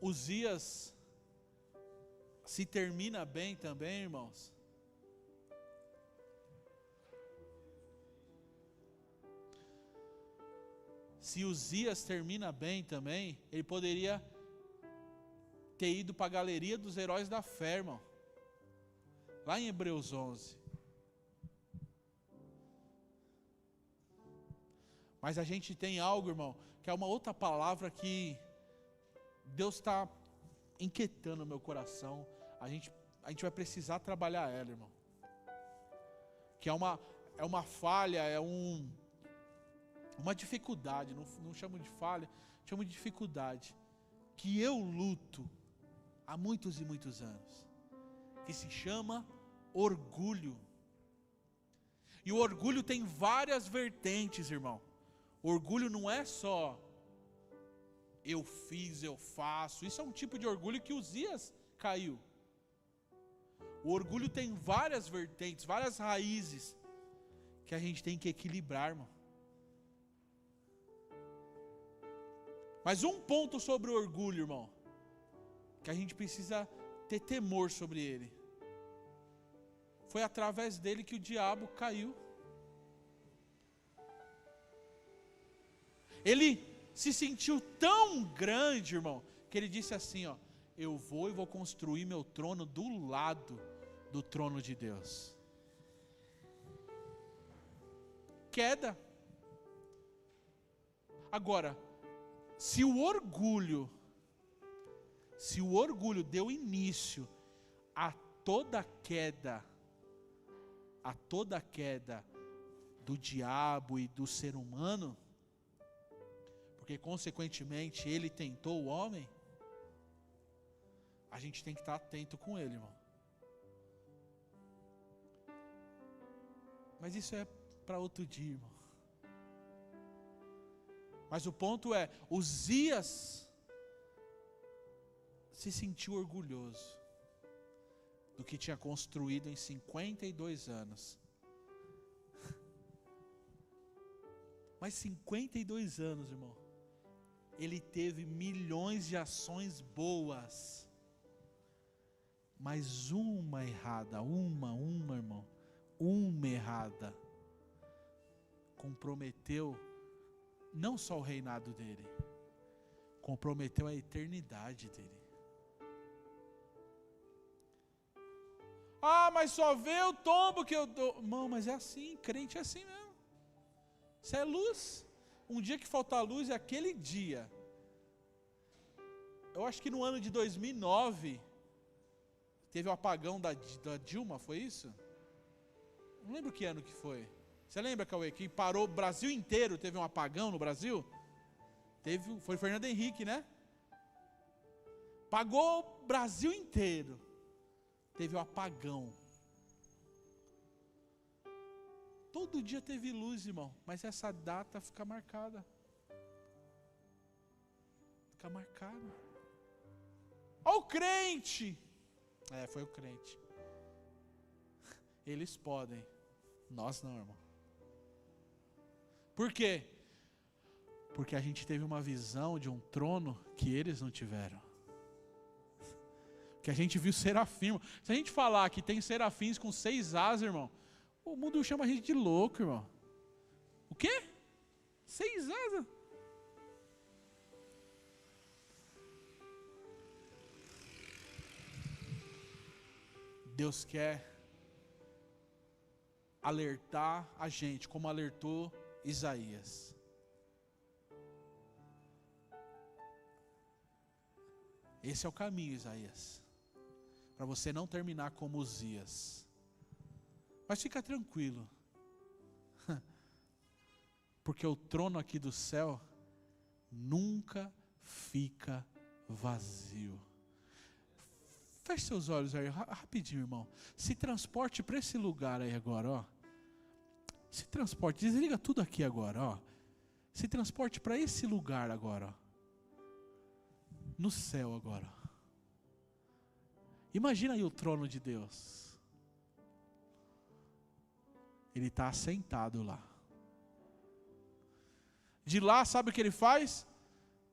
Uzias se termina bem também, irmãos. Se Uzias termina bem também, ele poderia ter ido para a galeria dos heróis da fé, irmão. Lá em Hebreus 11. Mas a gente tem algo, irmão, que é uma outra palavra que Deus está inquietando o meu coração. A gente vai precisar trabalhar ela, irmão. Que é uma falha, uma dificuldade, não chamo de falha, chamo de dificuldade, que eu luto há muitos e muitos anos, que se chama orgulho. E o orgulho tem várias vertentes, irmão. O orgulho não é só eu fiz, eu faço. Isso é um tipo de orgulho que Uzias caiu. O orgulho tem várias vertentes, várias raízes, que a gente tem que equilibrar, irmão. Mas um ponto sobre o orgulho, irmão, que a gente precisa ter temor sobre ele. Foi através dele que o diabo caiu. Ele se sentiu tão grande, irmão, que ele disse assim, ó: eu vou construir meu trono do lado do trono de Deus. Queda. Agora, se o orgulho deu início a toda queda do diabo e do ser humano, porque consequentemente ele tentou o homem, a gente tem que estar atento com ele, irmão. Mas isso é para outro dia, irmão. Mas o ponto é, Uzias se sentiu orgulhoso do que tinha construído em 52 anos. Mas 52 anos, irmão, ele teve milhões de ações boas, mas uma errada, irmão, uma errada, comprometeu não só o reinado dele, comprometeu a eternidade dele. Ah, mas só vê o tombo que eu dou. Irmão, mas é assim, crente é assim mesmo. Isso é luz. Um dia que faltar luz é aquele dia. Eu acho que no ano de 2009, teve o apagão da Dilma, foi isso? Não lembro que ano que foi. Você lembra, Cauê, que parou o Brasil inteiro, teve um apagão no Brasil? Foi Fernando Henrique, né? Pagou o Brasil inteiro. Teve o apagão. Todo dia teve luz, irmão, mas essa data fica marcada. Fica marcada. Olha o crente. Foi o crente. Eles podem, nós não, irmão. Por quê? Porque a gente teve uma visão de um trono que eles não tiveram. Que a gente viu serafim. Se a gente falar que tem serafins com 6 asas, irmão, o mundo chama a gente de louco, irmão. O quê? 6 asas? Deus quer alertar a gente, como alertou Isaías. Esse é o caminho, Isaías, para você não terminar como Uzias. Mas fica tranquilo, porque o trono aqui do céu nunca fica vazio. Feche seus olhos aí, rapidinho, irmão. Se transporte para esse lugar aí agora, ó. Se transporte, desliga tudo aqui agora, ó. Se transporte para esse lugar agora, ó. No céu agora. Imagina aí o trono de Deus. Ele está assentado lá. De lá, sabe o que ele faz?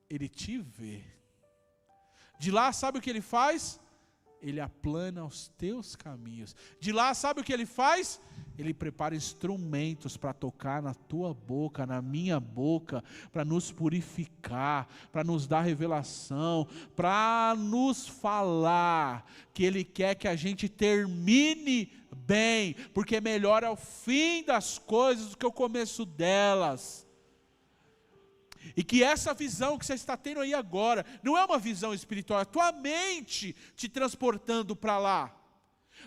Ele te vê. De lá, sabe o que ele faz? Ele aplana os teus caminhos. De lá, sabe o que ele faz? Ele prepara instrumentos para tocar na tua boca, na minha boca, para nos purificar, para nos dar revelação, para nos falar que Ele quer que a gente termine bem, porque melhor é o fim das coisas do que o começo delas. E que essa visão que você está tendo aí agora, não é uma visão espiritual, é a tua mente te transportando para lá.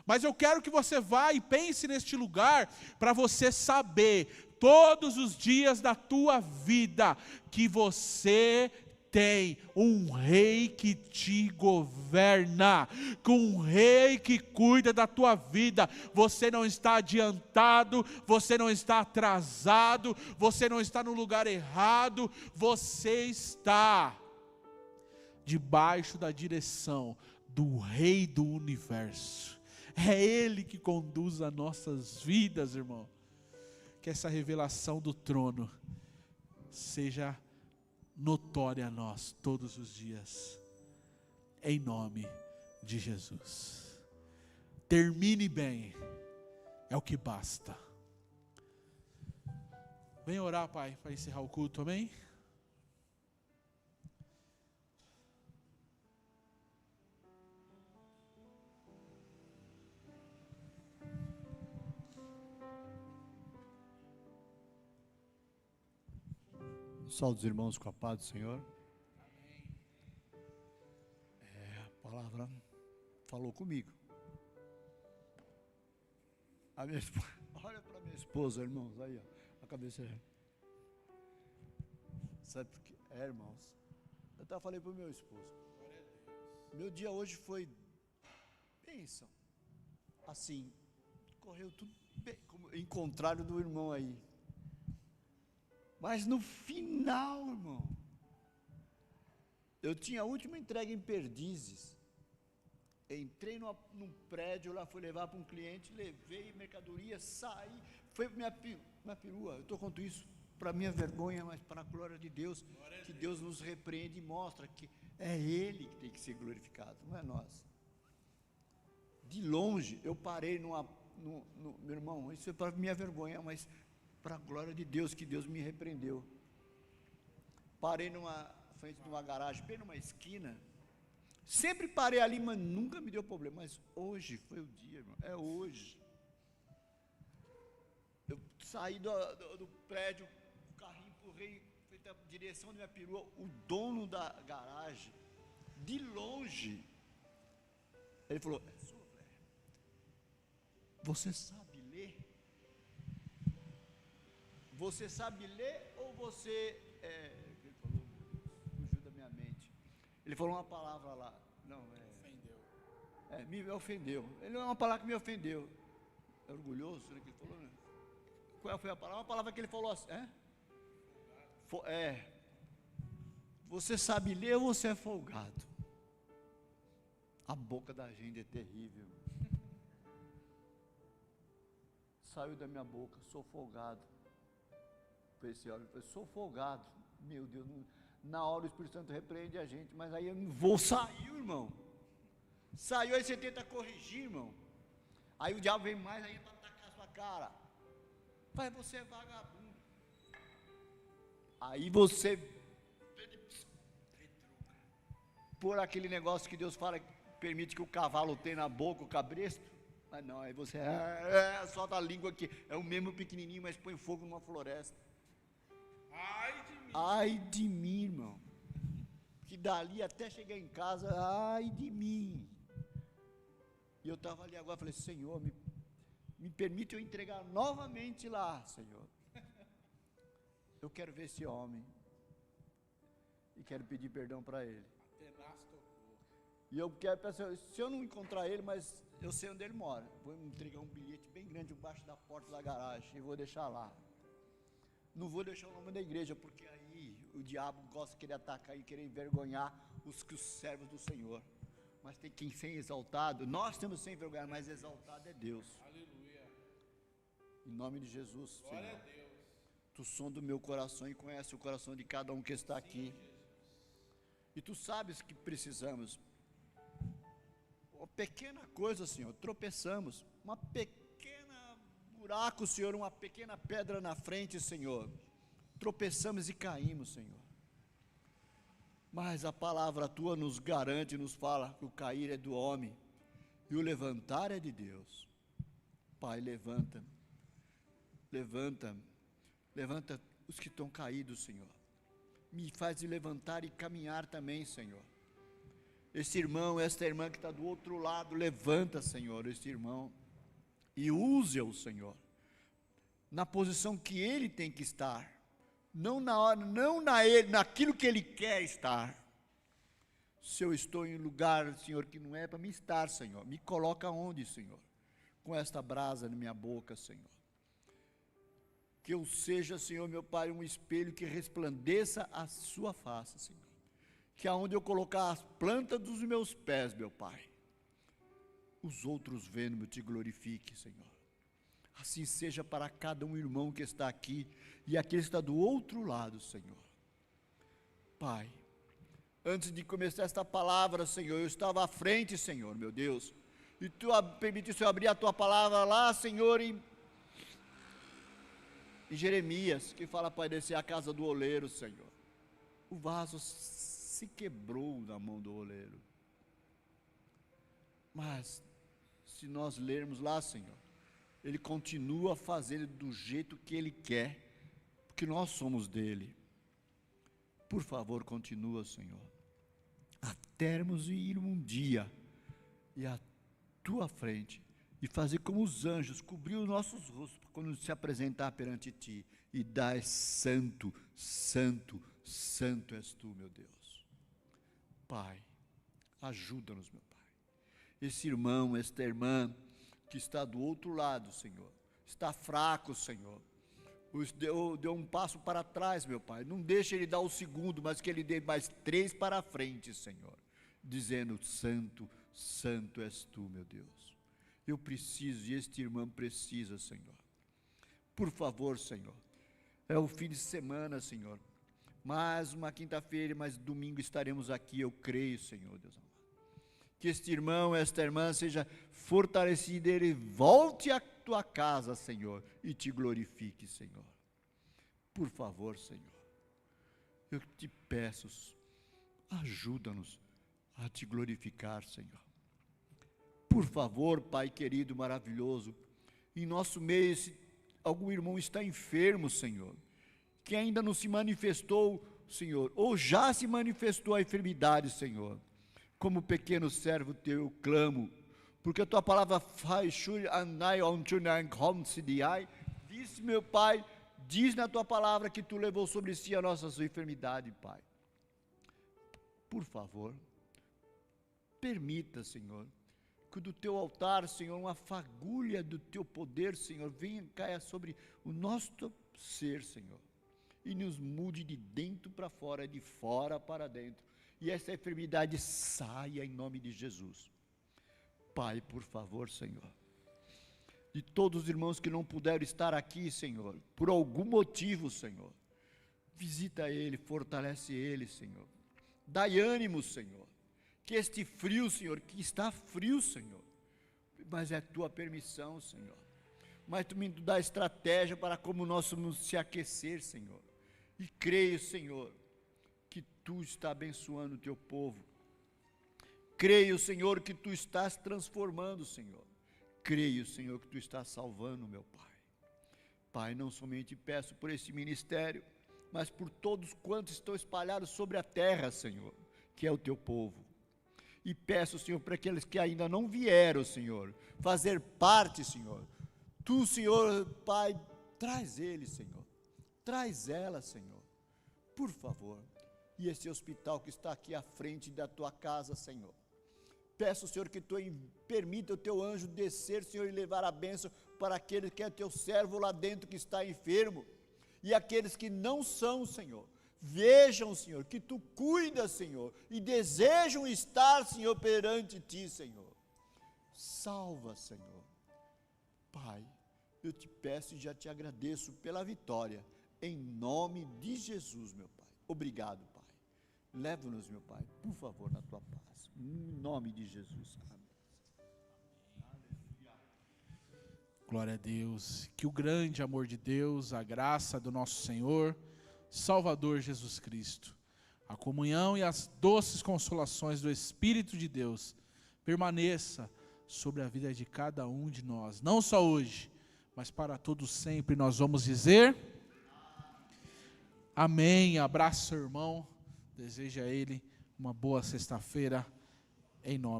Mas eu quero que você vá e pense neste lugar, para você saber, todos os dias da tua vida, que você tem um rei que te governa, com um rei que cuida da tua vida. Você não está adiantado, você não está atrasado, você não está no lugar errado, você está debaixo da direção do Rei do Universo. É Ele que conduz as nossas vidas, irmão. Que essa revelação do trono seja notória a nós todos os dias, em nome de Jesus. Termine bem, é o que basta. Vem orar, Pai, para encerrar o culto, amém? Saúde os irmãos com a paz do Senhor. A palavra falou comigo. A minha esposa, olha para minha esposa, irmãos, aí, ó, a cabeça. Sabe por quê? Irmãos, eu até falei para o meu esposo, meu dia hoje foi bênção, assim, correu tudo bem, em contrário do irmão aí, mas no final, irmão, eu tinha a última entrega em Perdizes, entrei num prédio lá, fui levar para um cliente, levei mercadoria, saí, foi minha perua, eu estou contando isso para minha vergonha, mas para a glória de Deus, que Deus nos repreende e mostra que é Ele que tem que ser glorificado, não é nós. De longe, eu parei meu irmão, isso é para minha vergonha, mas para a glória de Deus, que Deus me repreendeu. Parei numa frente de uma garagem, bem numa esquina, sempre parei ali, mas nunca me deu problema, mas hoje foi o dia, irmão, é hoje. Eu saí do prédio, o carrinho empurrei, fui na direção da minha perua, o dono da garagem, de longe, ele falou, você sabe ler? Você sabe ler ou você, ele falou, fugiu da minha mente, ele falou uma palavra lá, não, ofendeu, me ofendeu, ele é uma palavra que me ofendeu, é orgulhoso, né, que ele falou, né? Qual foi a palavra? Uma palavra que ele falou assim, você sabe ler ou você é folgado? A boca da gente é terrível. Saiu da minha boca, sou folgado. Esse homem falou, sou folgado. Meu Deus, na hora o Espírito Santo repreende a gente, mas aí eu não vou, saiu, irmão. Saiu, aí você tenta corrigir, irmão. Aí o diabo vem mais aí para atacar a sua cara. Pai, você é vagabundo. Aí você por aquele negócio que Deus fala, permite que o cavalo tenha na boca, o cabresto. Mas não, aí você solta a língua aqui, é o mesmo pequenininho, mas põe fogo numa floresta. Ai de mim, irmão. Que dali até chegar em casa, ai de mim. E eu estava ali agora, falei, Senhor, me permite eu entregar novamente lá, Senhor. Eu quero ver esse homem. E quero pedir perdão para ele. E eu quero pensar, se eu não encontrar ele, mas eu sei onde ele mora, vou entregar um bilhete bem grande embaixo da porta da garagem e vou deixar lá. Não vou deixar o nome da igreja, porque aí o diabo gosta de querer atacar e querer envergonhar os servos do Senhor. Mas tem quem ser exaltado, nós temos sem vergonha, mas exaltado é Deus. Aleluia. Em nome de Jesus, Glória Senhor. a Deus. Tu sonda o meu coração e conhece o coração de cada um que está aqui. E tu sabes que precisamos. Uma pequena coisa, Senhor, tropeçamos. Uma pequena buraco, Senhor, uma pequena pedra na frente, Senhor. Tropeçamos e caímos, Senhor. Mas a palavra tua nos garante, nos fala que o cair é do homem e o levantar é de Deus. Pai, levanta os que estão caídos, Senhor. Me faz levantar e caminhar também, Senhor. Esse irmão, esta irmã que está do outro lado, levanta, Senhor, esse irmão e use-o, Senhor, na posição que ele tem que estar. Não naquilo que ele quer estar. Se eu estou em lugar, Senhor, que não é para me estar, Senhor, me coloca onde, Senhor? Com esta brasa na minha boca, Senhor. Que eu seja, Senhor, meu Pai, um espelho que resplandeça a sua face, Senhor. Que aonde eu colocar as plantas dos meus pés, meu Pai, os outros vendo-me te glorifique, Senhor. Assim seja para cada um irmão que está aqui e aquele que está do outro lado, Senhor. Pai, antes de começar esta palavra, Senhor, eu estava à frente, Senhor, meu Deus, e Tu permitiste eu abrir a Tua palavra lá, Senhor, em Jeremias, que fala para descer a casa do oleiro, Senhor. O vaso se quebrou na mão do oleiro. Mas, se nós lermos lá, Senhor, Ele continua fazendo do jeito que Ele quer, porque nós somos dele. Por favor, continua, Senhor, a termos e ir um dia e à tua frente, e fazer como os anjos, cobrir os nossos rostos, quando se apresentar perante ti, e dar santo, santo, santo és tu, meu Deus. Pai, ajuda-nos, meu Pai. Esse irmão, esta irmã, que está do outro lado, Senhor, está fraco, Senhor, deu um passo para trás, meu Pai, não deixe ele dar o segundo, mas que ele dê mais 3 para a frente, Senhor, dizendo, santo, santo és tu, meu Deus. Eu preciso, e este irmão precisa, Senhor. Por favor, Senhor, é o fim de semana, Senhor, mais uma quinta-feira, mas domingo estaremos aqui, eu creio, Senhor, Deus amado. Que este irmão, esta irmã seja fortalecido, ele volte à tua casa, Senhor, e te glorifique, Senhor. Por favor, Senhor, eu te peço, ajuda-nos a te glorificar, Senhor. Por favor, Pai querido, maravilhoso, em nosso meio, se algum irmão está enfermo, Senhor, que ainda não se manifestou, Senhor, ou já se manifestou a enfermidade, Senhor, como pequeno servo teu, eu clamo, porque a tua palavra diz, meu Pai, diz na tua palavra que tu levou sobre si a nossa enfermidade, Pai. Por favor, permita, Senhor, que do teu altar, Senhor, uma fagulha do teu poder, Senhor, venha e caia sobre o nosso ser, Senhor, e nos mude de dentro para fora, de fora para dentro, e essa enfermidade saia em nome de Jesus. Pai, por favor, Senhor, de todos os irmãos que não puderam estar aqui, Senhor, por algum motivo, Senhor, visita ele, fortalece ele, Senhor, dai ânimo, Senhor, que este frio, Senhor, que está frio, Senhor, mas é tua permissão, Senhor, mas tu me dá estratégia para como nós vamos se aquecer, Senhor, e creio, Senhor, que tu está abençoando o teu povo, creio, Senhor, que tu estás transformando, Senhor, creio, Senhor, que tu estás salvando, meu Pai. Pai, não somente peço por esse ministério, mas por todos quantos estão espalhados sobre a terra, Senhor, que é o teu povo. E peço, Senhor, para aqueles que ainda não vieram, Senhor, fazer parte, Senhor. Tu, Senhor, Pai, traz eles, Senhor. Traz elas, Senhor. Por favor. E esse hospital que está aqui à frente da tua casa, Senhor. Peço, Senhor, que tu permita o teu anjo descer, Senhor, e levar a bênção para aquele que é teu servo lá dentro que está enfermo. E aqueles que não são, Senhor. Vejam, Senhor, que tu cuidas, Senhor, e desejam estar, Senhor, perante ti, Senhor. Salva, Senhor. Pai, eu te peço e já te agradeço pela vitória, em nome de Jesus, meu Pai. Obrigado, Pai. Leva-nos, meu Pai, por favor, na tua paz. Em nome de Jesus. Amém. Glória a Deus. Que o grande amor de Deus, a graça do nosso Senhor, Salvador Jesus Cristo, a comunhão e as doces consolações do Espírito de Deus permaneça sobre a vida de cada um de nós, não só hoje, mas para todos sempre. Nós vamos dizer amém. Abraço, seu irmão, deseja a ele uma boa sexta-feira, em nome